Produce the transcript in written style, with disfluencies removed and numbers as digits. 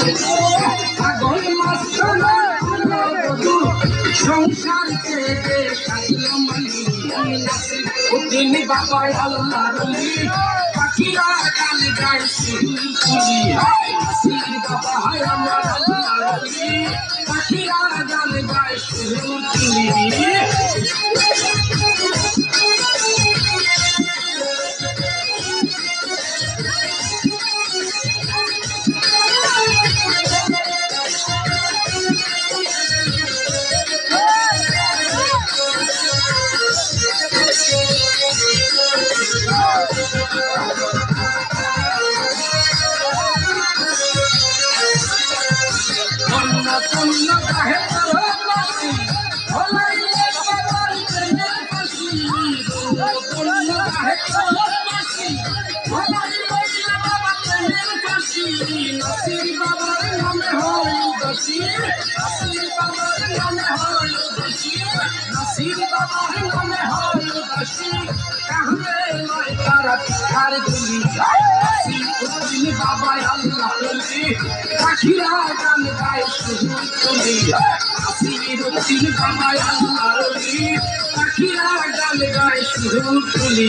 পাগল মাস্টানা সংসার থেকে সাইলাম উদ্দিন বাবা আল্লাহ পাখিরা গান গায় শিরপুলি নাসির বাবা আমার আল্লাহ পাখিরা গান গায় শিরপুলি নাসির বাবার নামে হয় উদাসী নাসির বাবার নামে হয় উদাসী নাসির বাবার নামে হয় উদাসী কাহবে নয় তারা আর গুলি নাসির উদ্দিন বাবা আল্লাহ বলি পাখিরা গান গায় শুধু তুমি নাসির উদ্দিন বাবা আল্লাহ বলি পাখিরা গান গায় শুধু তুমি